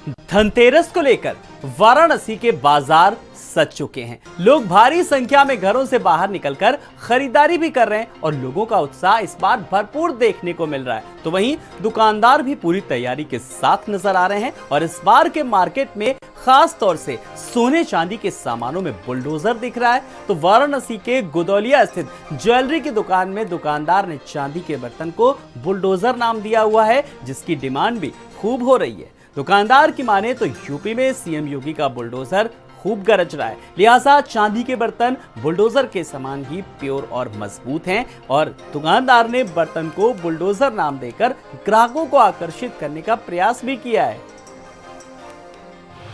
धनतेरस को लेकर वाराणसी के बाजार सज चुके हैं। लोग भारी संख्या में घरों से बाहर निकलकर खरीदारी भी कर रहे हैं और लोगों का उत्साह इस बार भरपूर देखने को मिल रहा है। तो वहीं दुकानदार भी पूरी तैयारी के साथ नजर आ रहे हैं और इस बार के मार्केट में खास तौर से सोने चांदी के सामानों में बुलडोजर दिख रहा है। तो वाराणसी के गुदौलिया स्थित ज्वेलरी की दुकान में दुकानदार ने चांदी के बर्तन को बुलडोजर नाम दिया हुआ है, जिसकी डिमांड भी खूब हो रही है। दुकानदार की माने तो यूपी में सीएम योगी का बुलडोजर खूब गरज रहा है, लिहाजा चांदी के बर्तन बुलडोजर के समान ही प्योर और मजबूत हैं और दुकानदार ने बर्तन को बुलडोजर नाम देकर ग्राहकों को आकर्षित करने का प्रयास भी किया है।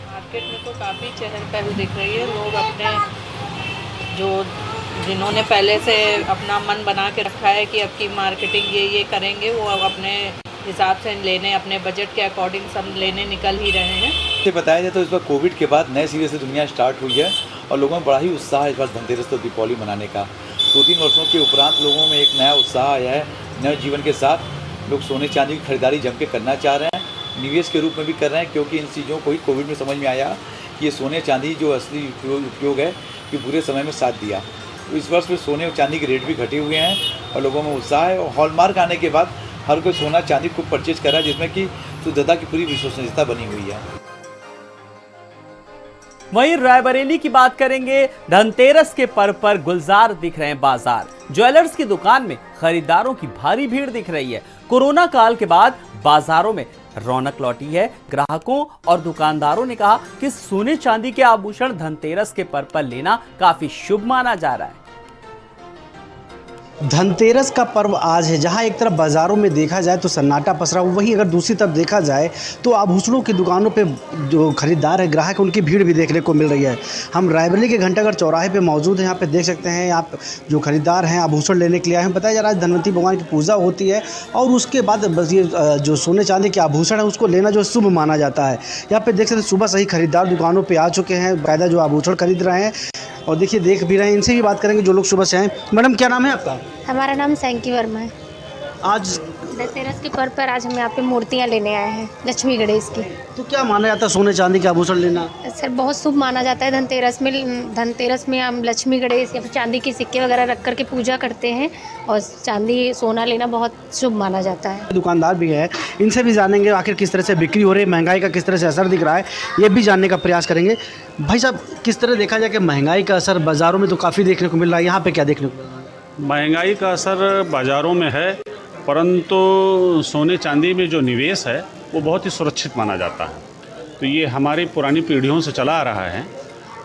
मार्केट में तो काफ़ी चहल पहल दिख रही है। लोग अपने जिन्होंने पहले से अपना मन बना के रखा है कि अब की मार्केटिंग ये करेंगे, वो अब अपने हिसाब से लेने, अपने बजट के अकॉर्डिंग सब लेने निकल ही रहे हैं। ये बताया जाए तो इस बार कोविड के बाद नए सिरे से दुनिया स्टार्ट हुई है और लोगों में बड़ा ही उत्साह है इस बार धनतेरस तो दीपावली मनाने का। 2-3 वर्षों के उपरांत लोगों में एक नया उत्साह आया है। नए जीवन के साथ लोग सोने चांदी की खरीदारी जम के करना चाह रहे हैं, निवेश के रूप में भी कर रहे हैं, क्योंकि इन चीज़ों को ही कोविड में समझ में आया कि ये सोने चांदी जो असली उपयोग है कि बुरे समय में साथ दिया। तो इस वर्ष में सोने और चांदी के रेट भी घटे हुए हैं और लोगों में उत्साह है। और हॉलमार्क आने के बाद हर कोई सोना चांदी खूब परचेज कर रहा है, जिसमें कि शुद्धता की पूरी विश्वसनीयता बनी हुई है। वहीं रायबरेली की बात करेंगे। धनतेरस के पर्व पर गुलजार दिख रहे हैं बाजार। ज्वेलर्स की दुकान में खरीदारों की भारी भीड़ दिख रही है। कोरोना काल के बाद बाजारों में रौनक लौटी है। ग्राहकों और दुकानदारों ने कहा कि सोने चांदी के आभूषण धनतेरस के पर्व पर लेना काफी शुभ माना जा रहा है। धनतेरस का पर्व आज है, जहां एक तरफ बाज़ारों में देखा जाए तो सन्नाटा पसरा, वहीं अगर दूसरी तरफ देखा जाए तो आभूषणों की दुकानों पे जो खरीदार है, ग्राहक, उनकी भीड़ भी देखने को मिल रही है। हम रायबरेली के घंटाघर चौराहे पे मौजूद हैं। यहाँ पे देख सकते हैं आप जो खरीदार हैं आभूषण लेने के लिए आए हैं। बताया जा रहा है धनवंतरी भगवान की पूजा होती है और उसके बाद बस ये जो सोने चांदी के आभूषण है उसको लेना जो शुभ माना जाता है। यहाँ पर देख सकते हैं सुबह से ही खरीदार दुकानों पर आ चुके हैं, बाकायदा जो आभूषण खरीद रहे हैं और देखिए देख भी रहे हैं। इनसे भी बात करेंगे जो लोग सुबह से आए। मैडम क्या नाम है आपका? हमारा नाम सैंकी वर्मा है। आज धनतेरस के पर्व पर आज हम यहाँ पे मूर्तियाँ लेने आए हैं लक्ष्मी गणेश की। तो क्या माना जाता है सोने चांदी के आभूषण लेना? सर बहुत शुभ माना जाता है। धनतेरस में हम लक्ष्मी गणेश या फिर चांदी के सिक्के वगैरह रख करके पूजा करते हैं और चांदी सोना लेना बहुत शुभ माना जाता है। दुकानदार भी है, इनसे भी जानेंगे आखिर किस तरह से बिक्री हो रही है, महंगाई का किस तरह से असर दिख रहा है, ये भी जानने का प्रयास करेंगे। भाई साहब, किस तरह देखा जाए कि महंगाई का असर बाज़ारों में तो काफ़ी देखने को मिल रहा है, यहाँ पे क्या देखने को मिल रहा है? महंगाई का असर बाज़ारों में है, परंतु सोने चांदी में जो निवेश है वो बहुत ही सुरक्षित माना जाता है। तो ये हमारी पुरानी पीढ़ियों से चला आ रहा है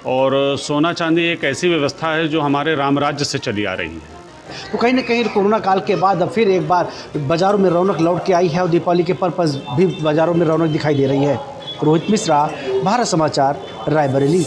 और सोना चांदी एक ऐसी व्यवस्था है जो हमारे राम राज्य से चली आ रही है। तो कहीं ना कहीं कोरोना काल के बाद अब फिर एक बार बाज़ारों में रौनक लौट के आई है और दीपावली के पर्पस भी बाज़ारों में रौनक दिखाई दे रही है। रोहित मिश्रा, भारत समाचार, रायबरेली।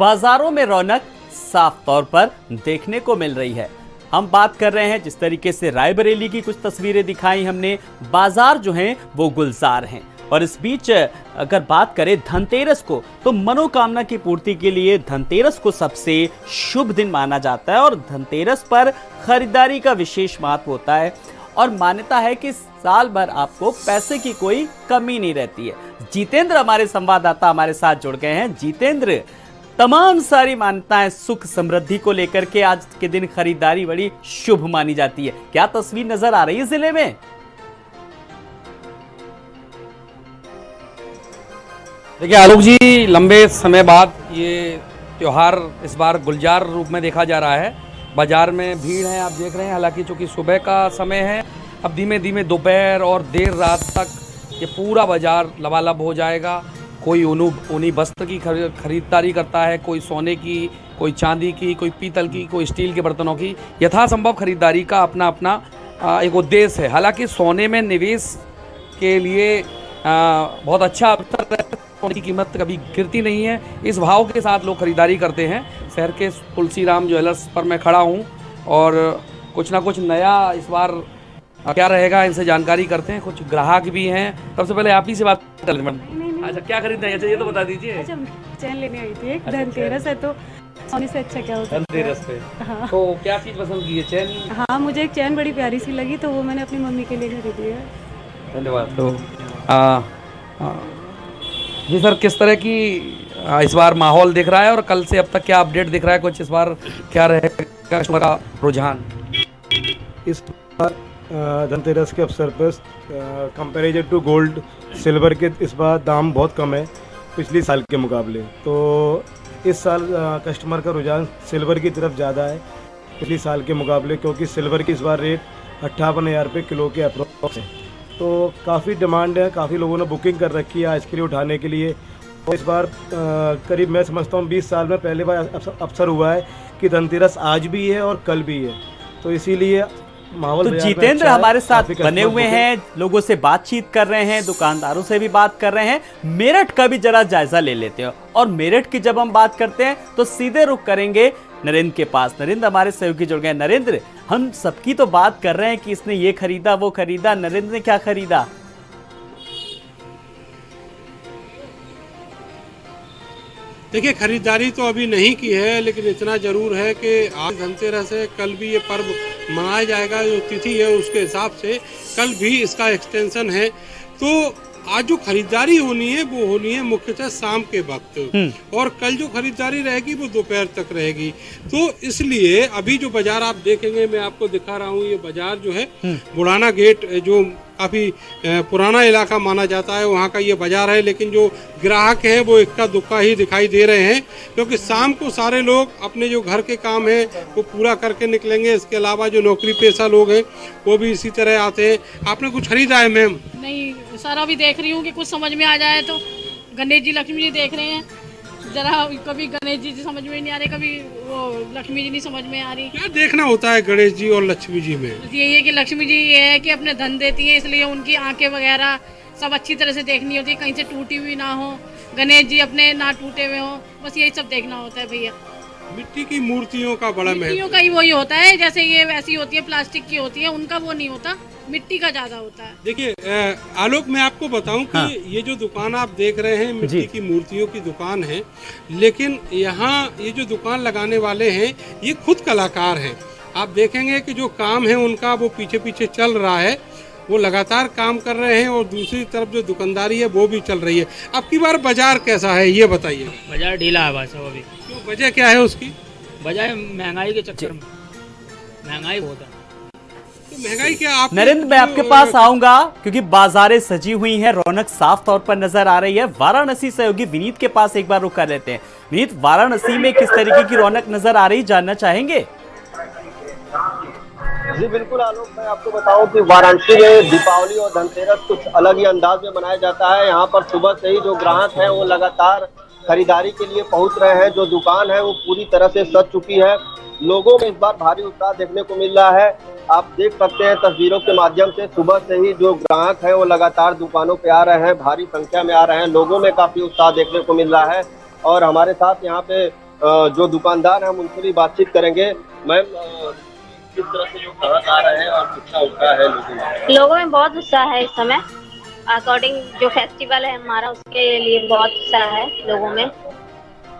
बाजारों में रौनक साफ तौर पर देखने को मिल रही है। हम बात कर रहे हैं जिस तरीके से रायबरेली की कुछ तस्वीरें दिखाई हमने, बाजार जो हैं वो गुलजार हैं। और इस बीच अगर बात करें धनतेरस को, तो मनोकामना की पूर्ति के लिए धनतेरस को सबसे शुभ दिन माना जाता है और धनतेरस पर खरीदारी का विशेष महत्व होता है और मान्यता है कि साल भर आपको पैसे की कोई कमी नहीं रहती है। जितेंद्र हमारे संवाददाता हमारे साथ जुड़ गए हैं। जितेंद्र, तमाम सारी मान्यताएं सुख समृद्धि को लेकर के आज के दिन खरीदारी बड़ी शुभ मानी जाती है, क्या तस्वीर नजर आ रही है जिले में? देखिए आलोक जी, लंबे समय बाद ये त्यौहार इस बार गुलजार रूप में देखा जा रहा है। बाजार में भीड़ है, आप देख रहे हैं। हालांकि चूँकि सुबह का समय है, अब धीमे धीमे दोपहर और देर रात तक ये पूरा बाजार लबालब हो जाएगा। कोई ऊनी वस्त्र की खरीदारी करता है, कोई सोने की, कोई चांदी की, कोई पीतल की, कोई स्टील के बर्तनों की। यथासंभव खरीदारी का अपना अपना एक उद्देश्य है। हालांकि सोने में निवेश के लिए बहुत अच्छा अवसर है, सोने की कीमत कभी गिरती नहीं है। इस भाव के साथ लोग खरीदारी करते हैं। शहर के तुलसीराम ज्वेलर्स पर मैं खड़ा हूँ और कुछ ना कुछ नया इस बार क्या रहेगा, इनसे जानकारी करते हैं। कुछ ग्राहक भी हैं। सबसे पहले आप ही से बात कर लें मैडम। अच्छा, क्या खरीदना है? अच्छा, ये तो बता दीजिए। अच्छा, चैन लेने आई थी। एक धनतेरस है तो सोने से अच्छा क्या होता है? धनतेरस पे हाँ। तो क्या चीज़ पसंद की है? चैन? हाँ, मुझे एक चैन बड़ी प्यारी सी लगी तो वो मैंने अपनी मम्मी के लिए खरीदी है। धन्यवाद। तो जी सर, किस तरह की इस बार माहौल दिख रहा है और कल से अब तक क्या अपडेट दिख रहा है, कुछ इस बार क्या रहेगा कस्टमर का रुझान? इस बार धनतेरस के अवसर पर कंपैरिजन टू गोल्ड सिल्वर के इस बार दाम बहुत कम है पिछली साल के मुकाबले। तो इस साल कस्टमर का रुझान सिल्वर की तरफ ज़्यादा है पिछली साल के मुकाबले, क्योंकि सिल्वर की इस बार रेट 58,000 रुपये किलो के अप्रोक्स है। तो काफ़ी डिमांड है, काफ़ी लोगों ने बुकिंग कर रखी है आज के लिए उठाने के लिए। और इस बार करीब मैं समझता हूँ 20 साल में पहली बार अवसर हुआ है कि धनतेरस आज भी है और कल भी है। तो इसीलिए तो जितेंद्र हमारे साथ बने हुए हैं, लोगों से बातचीत कर रहे हैं, दुकानदारों से भी बात कर रहे हैं। मेरठ का भी जरा जायजा ले लेते हैं। और मेरठ की जब हम बात करते हैं तो सीधे रुख करेंगे नरेंद्र के पास। नरेंद्र हमारे सहयोगी जुड़ गए। नरेंद्र, हम सबकी तो बात कर रहे हैं कि इसने ये खरीदा वो खरीदा, नरेंद्र ने क्या खरीदा? देखिए, खरीदारी तो अभी नहीं की है, लेकिन इतना जरूर है कि आज धनतेरस है, कल भी ये पर्व मनाया जाएगा। जो तिथि है उसके हिसाब से कल भी इसका एक्सटेंशन है। तो आज जो खरीदारी होनी है वो होनी है मुख्यतः शाम के वक्त, और कल जो खरीदारी रहेगी वो दोपहर तक रहेगी। तो इसलिए अभी जो बाजार आप देखेंगे, मैं आपको दिखा रहा हूँ, ये बाजार जो है बुढ़ाना गेट, जो काफ़ी पुराना इलाका माना जाता है, वहाँ का ये बाजार है। लेकिन जो ग्राहक हैं वो इक्का दुक्का ही दिखाई दे रहे हैं, क्योंकि शाम को सारे लोग अपने जो घर के काम है वो पूरा करके निकलेंगे। इसके अलावा जो नौकरी पेशा लोग हैं वो भी इसी तरह आते हैं। आपने कुछ खरीदा है मैम? नहीं, सारा भी देख रही हूँ कि कुछ समझ में आ जाए। तो गणेश जी लक्ष्मी जी देख रहे हैं, जरा कभी गणेश जी समझ में नहीं आ रहे, कभी वो लक्ष्मी जी नहीं समझ में आ रही। क्या देखना होता है गणेश जी और लक्ष्मी जी में? यही है कि लक्ष्मी जी ये है कि अपने धन देती है, इसलिए उनकी आंखें वगैरह सब अच्छी तरह से देखनी होती है, कहीं से टूटी हुई ना हो, गणेश जी अपने ना टूटे हुए हो, बस यही सब देखना होता है भैया। मिट्टी की मूर्तियों का बड़ा मूर्तियों का ही वही होता है, जैसे ये वैसी होती है, प्लास्टिक की होती है, उनका वो नहीं होता, मिट्टी का ज्यादा होता है। देखिए आलोक, मैं आपको बताऊं कि ये जो दुकान आप देख रहे हैं मिट्टी की मूर्तियों की दुकान है, लेकिन यहाँ ये जो दुकान लगाने वाले हैं ये खुद कलाकार हैं। आप देखेंगे कि जो काम है उनका वो पीछे पीछे चल रहा है, वो लगातार काम कर रहे हैं, और दूसरी तरफ जो दुकानदारी है वो भी चल रही है। अब की बार बाजार कैसा है ये बताइए? बाजार ढीला है भाई साहब अभी। क्यों, वजह क्या है उसकी? वजह महंगाई के चक्कर में, महंगाई बहुत है। महंगाई क्या? आप नरेंद्र, मैं आपके पास आऊंगा क्योंकि बाजारें सजी हुई हैं, रौनक साफ तौर पर नजर आ रही है। वाराणसी सहयोगी विनीत के पास एक बार रुक कर लेते हैं। विनीत, वाराणसी में किस तरीके की रौनक नजर आ रही, जानना चाहेंगे? जी बिल्कुल आलोक, मैं आपको बताऊं कि वाराणसी में दीपावली और धनतेरस कुछ अलग ही अंदाज में मनाया जाता है। यहाँ पर सुबह से ही जो ग्राहक हैं वो लगातार खरीदारी के लिए पहुंच रहे हैं। जो दुकान है वो पूरी तरह से सज चुकी है। लोगों में इस बार भारी उत्साह देखने को मिल रहा है। आप देख सकते हैं तस्वीरों के माध्यम से, सुबह से ही जो ग्राहक हैं वो लगातार दुकानों पे आ रहे हैं, भारी संख्या में आ रहे हैं। लोगों में काफी उत्साह देखने को मिल रहा है। और हमारे साथ यहाँ पे जो दुकानदार हैं हम उनसे भी बातचीत करेंगे। मैम, किस तरह से जो ग्राहक आ रहे हैं और कितना उत्साह है लोगों में? बहुत उत्साह है इस समय, अकॉर्डिंग जो फेस्टिवल है हमारा उसके लिए बहुत उत्साह है लोगों में।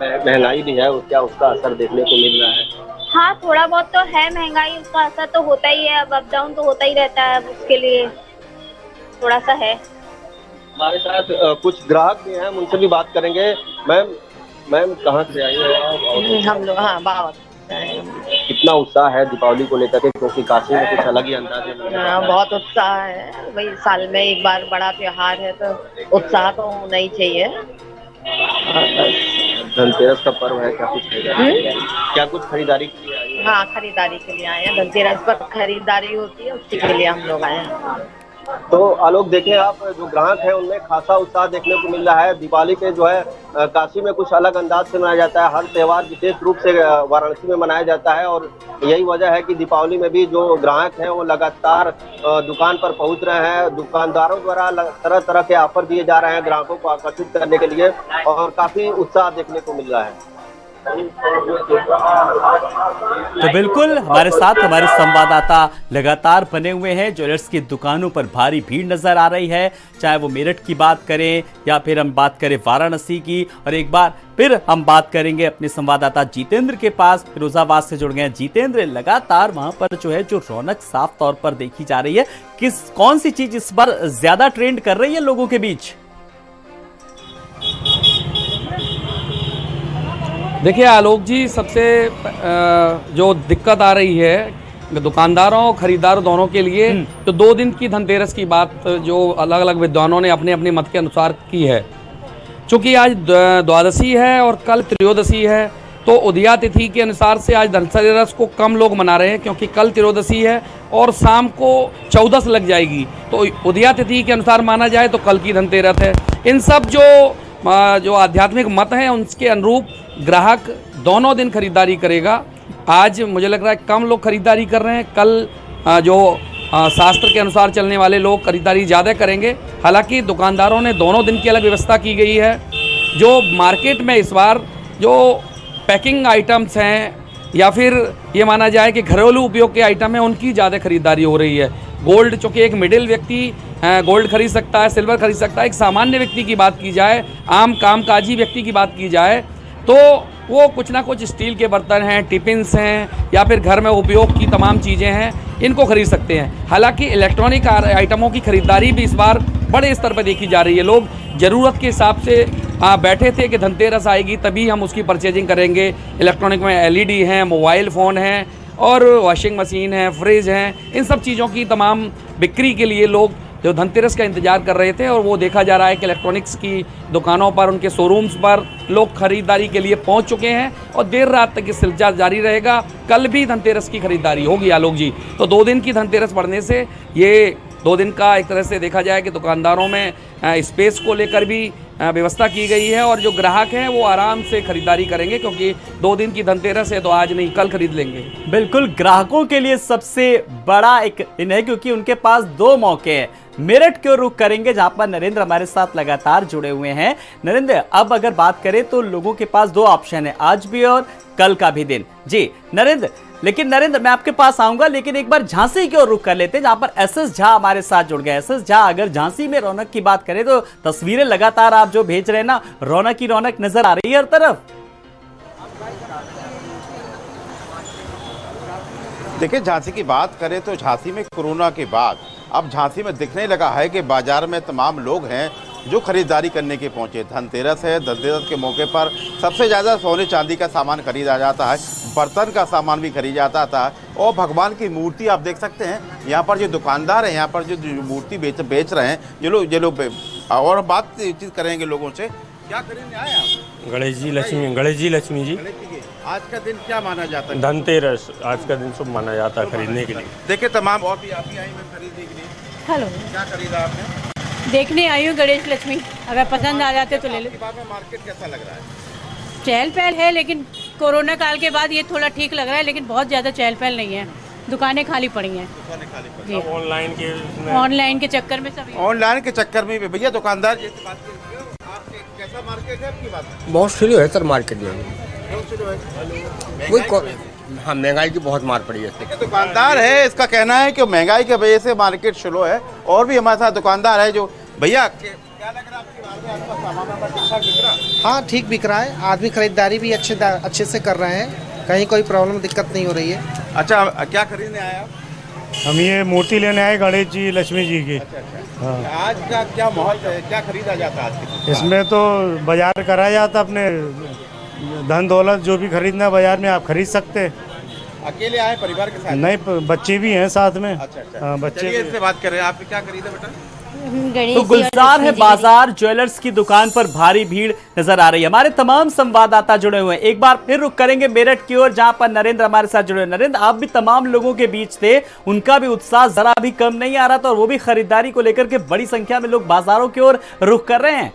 महंगाई भी है, क्या उसका असर देखने को मिल रहा है? हाँ, थोड़ा बहुत तो है महंगाई, उसका असर तो होता ही है। अब अप डाउन तो होता ही रहता है, अब उसके लिए थोड़ा सा है। हमारे साथ कुछ ग्राहक भी हैं, हम उनसे भी बात करेंगे। मैम कहाँ से आई हैं? हम लोग बाबा। कितना उत्साह है दीपावली को लेकर के, क्योंकि काशी में कुछ अलग ही अंदाज है? बहुत उत्साह है भाई, साल में एक बार बड़ा त्योहार है तो उत्साह तो होना ही चाहिए। धनतेरस का पर्व है, क्या कुछ खरीदारी के लिए आए हैं? हाँ, खरीदारी के लिए आए हैं। धनतेरस पर खरीदारी होती है, उसी के लिए हम लोग आए हैं। तो आलोक, देखें आप, जो ग्राहक है उनमें खासा उत्साह देखने को मिल रहा है। दिवाली के जो है काशी में कुछ अलग अंदाज से मनाया जाता है। हर त्योहार विशेष रूप से वाराणसी में मनाया जाता है, और यही वजह है कि दीपावली में भी जो ग्राहक हैं वो लगातार दुकान पर पहुंच रहे हैं। दुकानदारों द्वारा तरह तरह के ऑफर दिए जा रहे हैं ग्राहकों को आकर्षित करने के लिए, और काफी उत्साह देखने को मिल रहा है। तो बिल्कुल हमारे साथ हमारे संवाददाता लगातार बने हुए हैं। ज्वेलर्स की दुकानों पर भारी भीड़ नजर आ रही है, चाहे वो मेरठ की बात करें या फिर हम बात करें वाराणसी की। और एक बार फिर हम बात करेंगे अपने संवाददाता जितेंद्र के पास, फिरोजाबाद से जुड़ गए हैं। जितेंद्र, लगातार वहां पर जो है जो रौनक साफ तौर पर देखी जा रही है, कौन सी चीज इस बार ज्यादा ट्रेंड कर रही है लोगों के बीच? देखिए आलोक जी, सबसे जो दिक्कत आ रही है दुकानदारों और खरीदारों दोनों के लिए, तो 2 दिन की धनतेरस की बात जो अलग अलग विद्वानों ने अपने अपने मत के अनुसार की है। चूँकि आज द्वादशी है और कल त्रयोदशी है, तो उदया तिथि के अनुसार से आज धनतेरस को कम लोग मना रहे हैं, क्योंकि कल त्रयोदशी है और शाम को 14 लग जाएगी। तो उदया तिथि के अनुसार माना जाए तो कल की धनतेरस है। इन सब जो आध्यात्मिक मत हैं उनके अनुरूप ग्राहक दोनों दिन खरीदारी करेगा। आज मुझे लग रहा है कम लोग खरीदारी कर रहे हैं, कल जो शास्त्र के अनुसार चलने वाले लोग खरीदारी ज़्यादा करेंगे। हालांकि दुकानदारों ने दोनों दिन की अलग व्यवस्था की गई है। जो मार्केट में इस बार जो पैकिंग आइटम्स हैं या फिर ये माना जाए कि घरेलू उपयोग के आइटम हैं, उनकी ज़्यादा खरीदारी हो रही है। गोल्ड, चूँकि एक मिडिल व्यक्ति गोल्ड खरीद सकता है, सिल्वर खरीद सकता है, एक सामान्य व्यक्ति की बात की जाए, आम कामकाजी व्यक्ति की बात की जाए, तो वो कुछ ना कुछ स्टील के बर्तन हैं, टिफिन्स हैं या फिर घर में उपयोग की तमाम चीज़ें हैं, इनको खरीद सकते हैं। हालांकि इलेक्ट्रॉनिक आइटमों की खरीदारी भी इस बार बड़े स्तर पर देखी जा रही है। लोग ज़रूरत के हिसाब से बैठे थे कि धनतेरस आएगी तभी हम उसकी परचेजिंग करेंगे। इलेक्ट्रॉनिक में LED हैं, मोबाइल फ़ोन हैं और वॉशिंग मशीन है, फ्रिज हैं, इन सब चीज़ों की तमाम बिक्री के लिए लोग जो धनतेरस का इंतज़ार कर रहे थे। और वो देखा जा रहा है कि इलेक्ट्रॉनिक्स की दुकानों पर, उनके शोरूम्स पर लोग खरीदारी के लिए पहुंच चुके हैं और देर रात तक ये सिलसिला जारी रहेगा। कल भी धनतेरस की खरीदारी होगी आलोक जी। तो 2 दिन की धनतेरस पड़ने से ये 2 दिन का एक तरह से देखा जाए कि दुकानदारों में स्पेस को लेकर भी व्यवस्था की गई है और जो ग्राहक हैं वो आराम से खरीदारी करेंगे, क्योंकि 2 दिन की धनतेरस है तो आज नहीं कल खरीद लेंगे। बिल्कुल, ग्राहकों के लिए सबसे बड़ा एक दिन है, क्योंकि उनके पास 2 मौके हैं। मेरठ की ओर रुख करेंगे जहां पर नरेंद्र हमारे साथ लगातार जुड़े हुए हैं। नरेंद्र, अब अगर बात करें तो लोगों के पास 2 ऑप्शन है, आज भी और कल का भी दिन। जी नरेंद्र, लेकिन नरेंद्र मैं आपके पास आऊंगा, लेकिन एक बार झांसी की ओर रुख कर लेते हैं जहां पर SS झा हमारे साथ जुड़ गए। SS झा, अगर झांसी में रौनक की बात करें तो तस्वीरें लगातार आप जो भेज रहे हैं ना, रौनक ही रौनक नजर आ रही है हर तरफ। देखिए, झांसी की बात करें तो झांसी में कोरोना के बाद अब झांसी में दिखने लगा है कि बाजार में तमाम लोग हैं जो खरीदारी करने के पहुंचे। धनतेरस है, धनतेरस के मौके पर सबसे ज़्यादा सोने चांदी का सामान खरीदा जाता है, बर्तन का सामान भी खरीदा जाता है और भगवान की मूर्ति आप देख सकते हैं। यहाँ पर जो दुकानदार हैं, यहाँ पर जो मूर्ति बेच रहे हैं ये लोग और बातचीत करेंगे लोगों से। क्या खरीदने आए आप? गणेश जी लक्ष्मी जी। आज का दिन क्या माना जाता है? धनतेरस आज का दिन शुभ माना जाता है खरीदने के लिए। देखिए, तमाम और भी आप ही आई हैं खरीदने के लिए। हेलो, क्या खरीदा आपने? देखने आई हूँ गणेश लक्ष्मी, अगर पसंद आ जाते तो ले लो। मार्केट कैसा लग रहा है? चहल पहल है, लेकिन कोरोना काल के बाद ये थोड़ा ठीक लग रहा है, लेकिन बहुत ज़्यादा चहल पहल नहीं है। दुकानें खाली पड़ी हैं। ऑनलाइन के चक्कर में सभी ऑनलाइन के चक्कर में भैया दुकानदार जैसे बात करेंगे, कैसा मार्केट है आपकी बात? बहुत स्लो है सर मार्केट में। हाँ, महंगाई की बहुत मार पड़ी है। दुकानदार है, इसका कहना है कि महंगाई की वजह से मार्केट स्लो है। और भी हमारे साथ दुकानदार है जो, भैया क्या लग रहा है आपकी बात में, आपका सामान ठीक-ठाक बिक रहा है? हाँ, ठीक बिक रहा है। आदमी खरीदारी भी अच्छे से कर रहे हैं, कहीं कोई प्रॉब्लम दिक्कत नहीं हो रही है। अच्छा, क्या खरीदने आए आप? हम ये मूर्ति लेने आए गणेश जी लक्ष्मी जी की। अच्छा। हाँ। आज का क्या माहौल है, क्या खरीदा जाता है आज? इसमें तो बाजार कराया जाता, अपने धन दौलत जो भी खरीदना है बाजार में आप खरीद सकते हैं। अकेले आए परिवार के साथ? नहीं, बच्चे भी हैं साथ में। अच्छा। बच्चे। चलिए इससे बात करें, आप क्या खरीदे बेटा? तो गुलजार है बाजार, ज्वेलर्स की दुकान पर भारी भीड़ नजर आ रही है। हमारे तमाम संवाददाता जुड़े हुए हैं। एक बार फिर रुक करेंगे मेरठ की ओर जहां पर नरेंद्र हमारे साथ जुड़े हुए। नरेंद्र, आप भी तमाम लोगों के बीच थे, उनका भी उत्साह जरा भी कम नहीं आ रहा था और वो भी खरीदारी को लेकर के बड़ी संख्या में लोग बाजारों की ओर रुख कर रहे हैं।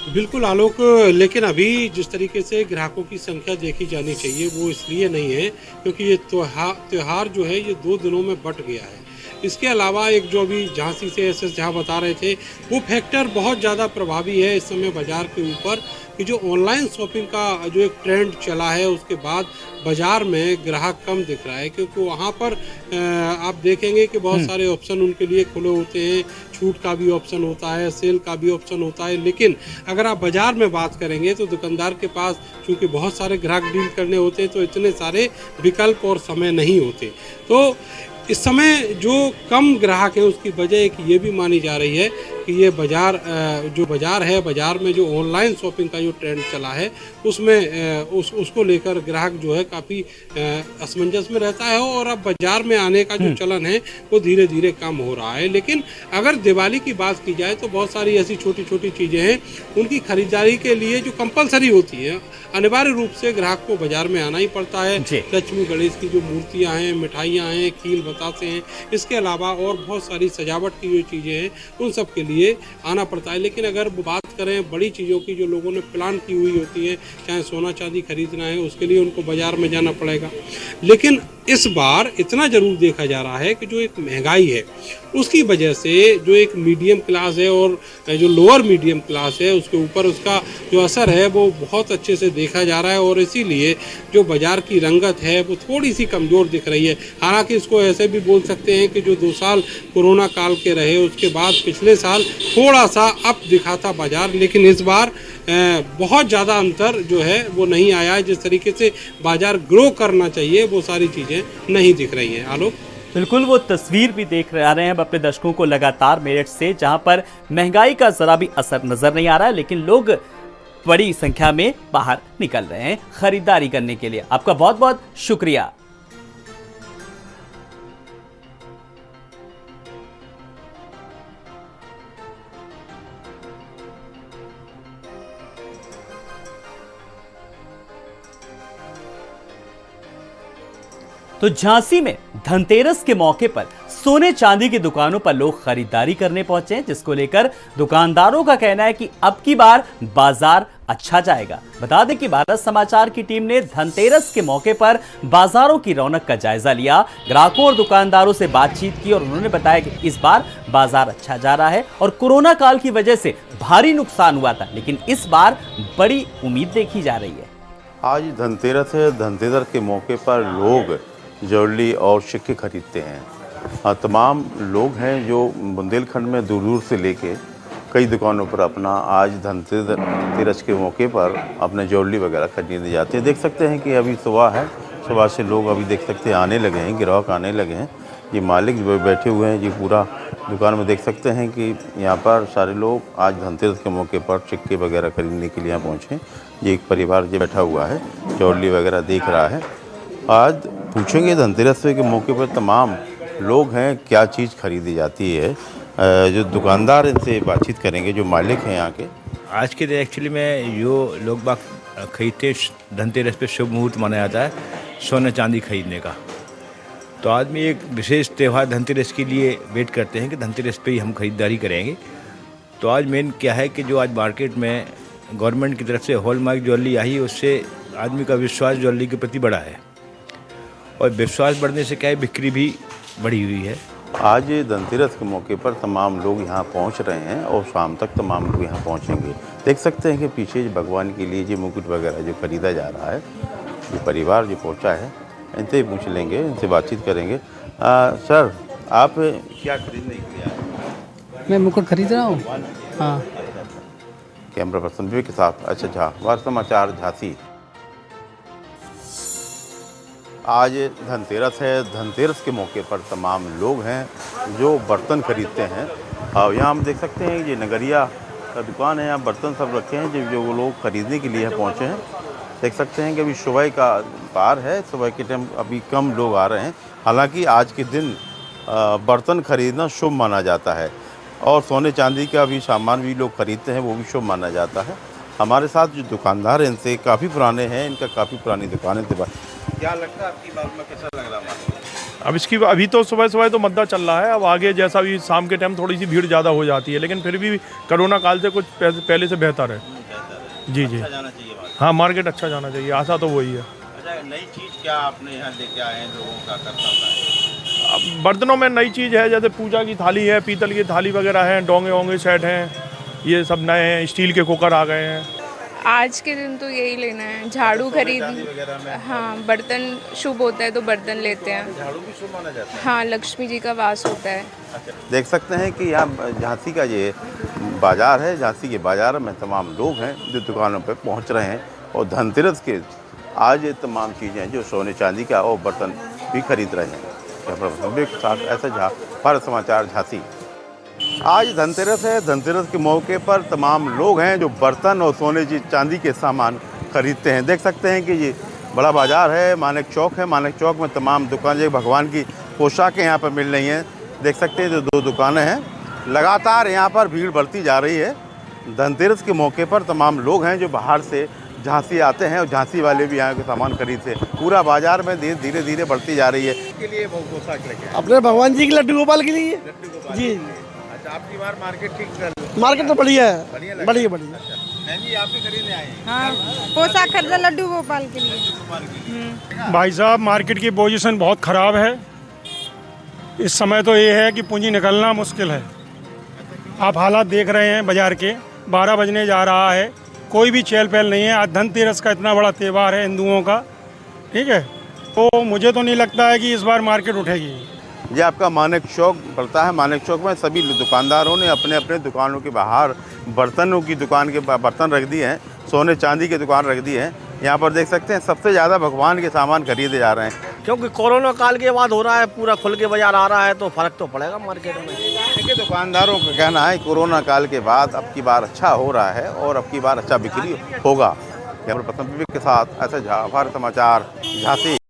बिल्कुल आलोक, लेकिन अभी जिस तरीके से ग्राहकों की संख्या देखी जानी चाहिए वो इसलिए नहीं है क्योंकि ये त्योहार जो है ये 2 दिनों में बट गया है। इसके अलावा एक जो अभी झांसी से SS झा बता रहे थे, वो फैक्टर बहुत ज़्यादा प्रभावी है इस समय बाज़ार के ऊपर कि जो ऑनलाइन शॉपिंग का जो एक ट्रेंड चला है उसके बाद बाज़ार में ग्राहक कम दिख रहा है, क्योंकि वहाँ पर आप देखेंगे कि बहुत सारे ऑप्शन उनके लिए खुले होते हैं, छूट का भी ऑप्शन होता है, सेल का भी ऑप्शन होता है। लेकिन अगर आप बाज़ार में बात करेंगे तो दुकानदार के पास चूँकि बहुत सारे ग्राहक डील करने होते हैं तो इतने सारे विकल्प और समय नहीं होते। तो इस समय जो कम ग्राहक हैं उसकी वजह एक ये भी मानी जा रही है कि ये बाज़ार जो बाज़ार है, बाज़ार में जो ऑनलाइन शॉपिंग का जो ट्रेंड चला है उसमें उसको लेकर ग्राहक जो है काफ़ी असमंजस में रहता है और अब बाज़ार में आने का जो चलन है वो धीरे धीरे कम हो रहा है। लेकिन अगर दिवाली की बात की जाए तो बहुत सारी ऐसी छोटी छोटी चीज़ें हैं उनकी खरीदारी के लिए जो कंपलसरी होती है, अनिवार्य रूप से ग्राहक को बाज़ार में आना ही पड़ता है। लक्ष्मी गणेश की जो मूर्तियाँ हैं, मिठाइयाँ हैं, खील बतासे हैं, इसके अलावा और बहुत सारी सजावट की जो चीज़ें हैं उन सब के लिए आना पड़ता है। लेकिन अगर बात करें बड़ी चीज़ों की जो लोगों ने प्लान की हुई होती है, चाहे सोना चांदी खरीदना है, उसके लिए उनको बाज़ार में जाना पड़ेगा। लेकिन इस बार इतना ज़रूर देखा जा रहा है कि जो एक महंगाई है उसकी वजह से जो एक मीडियम क्लास है और जो लोअर मीडियम क्लास है उसके ऊपर उसका जो असर है वो बहुत अच्छे से देखा जा रहा है और इसीलिए जो बाज़ार की रंगत है वो थोड़ी सी कमज़ोर दिख रही है। हालांकि इसको ऐसे भी बोल सकते हैं कि जो 2 साल कोरोना काल के रहे उसके बाद पिछले साल थोड़ा सा अप दिखा था बाज़ार, लेकिन इस बार बहुत ज़्यादा अंतर जो है वो नहीं आया है। जिस तरीके से बाज़ार ग्रो करना चाहिए वो सारी चीज़ें नहीं दिख रही हैं। आलोक, बिल्कुल वो तस्वीर भी देख रहे हैं हम अपने दर्शकों को लगातार मेरठ से, जहां पर महंगाई का जरा भी असर नजर नहीं आ रहा है, लेकिन लोग बड़ी संख्या में बाहर निकल रहे हैं खरीदारी करने के लिए। आपका बहुत बहुत शुक्रिया। तो झांसी में धनतेरस के मौके पर सोने चांदी की दुकानों पर लोग खरीदारी करने पहुंचे हैं, जिसको लेकर दुकानदारों का कहना है कि अब की बार बाजार अच्छा जाएगा। बता दें कि भारत समाचार की टीम ने धनतेरस के मौके पर बाजारों की रौनक का जायजा लिया, ग्राहकों और दुकानदारों से बातचीत की और उन्होंने बताया कि इस बार बाजार अच्छा जा रहा है और कोरोना काल की वजह से भारी नुकसान हुआ था, लेकिन इस बार बड़ी उम्मीद देखी जा रही है। आज धनतेरस है, धनतेरस के मौके पर लोग ज्वेलरी और सिक्के खरीदते हैं। तमाम लोग हैं जो बुंदेलखंड में दूर दूर से लेके कई दुकानों पर अपना आज धनतेरस के मौके पर अपने ज्वेलरी वगैरह खरीदने जाते हैं। देख सकते हैं कि अभी सुबह है, सुबह से लोग अभी देख सकते हैं आने लगे हैं, ग्राहक आने लगे हैं। ये मालिक बैठे हुए हैं, ये पूरा दुकान में देख सकते हैं कि यहाँ पर सारे लोग आज धनतेरस के मौके पर सिक्के वगैरह खरीदने के लिए यहाँ पहुँचे। ये एक परिवार जो बैठा हुआ है ज्वेलरी वगैरह देख रहा है। आज पूछेंगे धनतेरस के मौके पर तमाम लोग हैं क्या चीज़ खरीदी जाती है, जो दुकानदार इनसे बातचीत करेंगे, जो मालिक हैं यहाँ के। आज के दिन एक्चुअली में जो लोग बाग खरीदते धनतेरस पे शुभ मुहूर्त माना जाता है सोना चांदी खरीदने का। तो आदमी एक विशेष त्यौहार धनतेरस के लिए वेट करते हैं कि धनतेरस पे ही हम खरीदारी करेंगे। तो आज मेन क्या है कि जो आज मार्केट में गवर्नमेंट की तरफ से हॉलमार्क ज्वेलरी आई, उससे आदमी का विश्वास ज्वेलरी के प्रति बढ़ा है और विश्वास बढ़ने से क्या है बिक्री भी बढ़ी हुई है। आज धनतेरस के मौके पर तमाम लोग यहाँ पहुँच रहे हैं और शाम तक तमाम लोग यहाँ पहुँचेंगे। देख सकते हैं कि पीछे भगवान के लिए जो मुकुट वगैरह जो खरीदा जा रहा है, जो परिवार जो पहुँचा है, इनसे पूछ लेंगे, इनसे बातचीत करेंगे। सर, आप क्या खरीदने के लिए आए? मैं मुकुट खरीद रहा हूँ। हाँ, कैमरा पर्सन भी के साथ। अच्छा झा, भारत समाचार झांसी। आज धनतेरस है, धनतेरस के मौके पर तमाम लोग हैं जो बर्तन खरीदते हैं। और यहाँ हम देख सकते हैं ये नगरिया का दुकान है, यहाँ बर्तन सब रखे हैं जो वो लोग खरीदने के लिए पहुँचे हैं। देख सकते हैं कि अभी सुबह का पार है, सुबह के टाइम अभी कम लोग आ रहे हैं। हालांकि आज के दिन बर्तन खरीदना शुभ माना जाता है और सोने चांदी का भी सामान भी लोग खरीदते हैं, वो भी शुभ माना जाता है। हमारे साथ जो दुकानदार हैं इनसे काफ़ी पुराने हैं, इनका काफ़ी पुरानी दुकान है। क्या लगता है आपकी बात में, कैसा लग रहा है? अब इसकी अभी तो सुबह सुबह तो मद्दा चल रहा है, अब आगे जैसा भी शाम के टाइम थोड़ी सी भीड़ ज़्यादा हो जाती है, लेकिन फिर भी कोरोना काल से कुछ पहले से बेहतर है। जी जी, अच्छा जाना चाहिए। हाँ, मार्केट अच्छा जाना चाहिए, आशा तो वही है। अच्छा, नई चीज़ क्या आपने यहाँ लेके आए हैं लोगों का करता है? अब बर्तनों में नई चीज़ है, जैसे पूजा की थाली है, पीतल की थाली वगैरह हैं, डोंगे वोंगे सेट हैं, ये सब नए हैं। स्टील के कुकर आ गए हैं। आज के दिन तो यही लेना है, झाड़ू खरीद। हाँ, बर्तन शुभ होता है तो बर्तन लेते हैं। झाड़ू भी शुभ माना जाता है। हाँ, लक्ष्मी जी का वास होता है। देख सकते हैं कि यहाँ झांसी का ये बाज़ार है, झांसी के बाज़ार में तमाम लोग हैं जो दुकानों पर पहुँच रहे हैं और धनतेरस के आज ये तमाम चीज़ें जो सोने चांदी का और बर्तन भी खरीद रहे हैं। साथ ऐसा भारत समाचार झांसी। आज धनतेरस है। धनतेरस के मौके पर तमाम लोग हैं जो बर्तन और सोने चांदी के सामान खरीदते हैं। देख सकते हैं कि ये बड़ा बाज़ार है, मानेक चौक है। मानेक चौक में तमाम दुकानें, भगवान की पोशाकें यहाँ पर मिल रही हैं। देख सकते हैं जो 2 दुकानें हैं, लगातार यहाँ पर भीड़ बढ़ती जा रही है। धनतेरस के मौके पर तमाम लोग हैं जो बाहर से झांसी आते हैं और झांसी वाले भी यहाँ के सामान खरीदते हैं। पूरा बाजार में धीरे धीरे बढ़ती जा रही है। के लिए वो पोशाक लेके अपने भगवान जी के लड्डू गोपाल के लिए जी। अच्छा, आपकी बार मार्केट ठीक चल रही है? मार्केट तो बढ़िया है, बढ़िया। बहन जी, आप भी खरीदने आए हैं? हाँ, पोशाक खरीदा लड्डू गोपाल के लिए। भाई साहब, मार्केट की पोजीशन बहुत ख़राब है इस समय। तो ये है कि पूंजी निकलना मुश्किल है। आप हालात देख रहे हैं बाज़ार के, 12 बजने जा रहा है, कोई भी चहल पहल नहीं है। आज धनतेरस का इतना बड़ा त्यौहार है हिंदुओं का, ठीक है। तो मुझे तो नहीं लगता है कि इस बार मार्केट उठेगी। ये आपका मानेक चौक पड़ता है। मानेक चौक में सभी दुकानदारों ने अपने अपने दुकानों के बाहर बर्तनों की दुकान के बर्तन रख दिए हैं, सोने चांदी की दुकान रख दी है। यहाँ पर देख सकते हैं सबसे ज़्यादा भगवान के सामान खरीदे जा रहे हैं। क्योंकि कोरोना काल के बाद हो रहा है, पूरा खुल के बाजार आ रहा है, तो फर्क तो पड़ेगा मार्केट में। देखिए, दुकानदारों का कहना है कोरोना काल के बाद अब की बार अच्छा हो रहा है और अब की बार अच्छा बिक्री होगा। यहाँ पर पसंद के साथ ऐसा झाफर समाचार झांसी।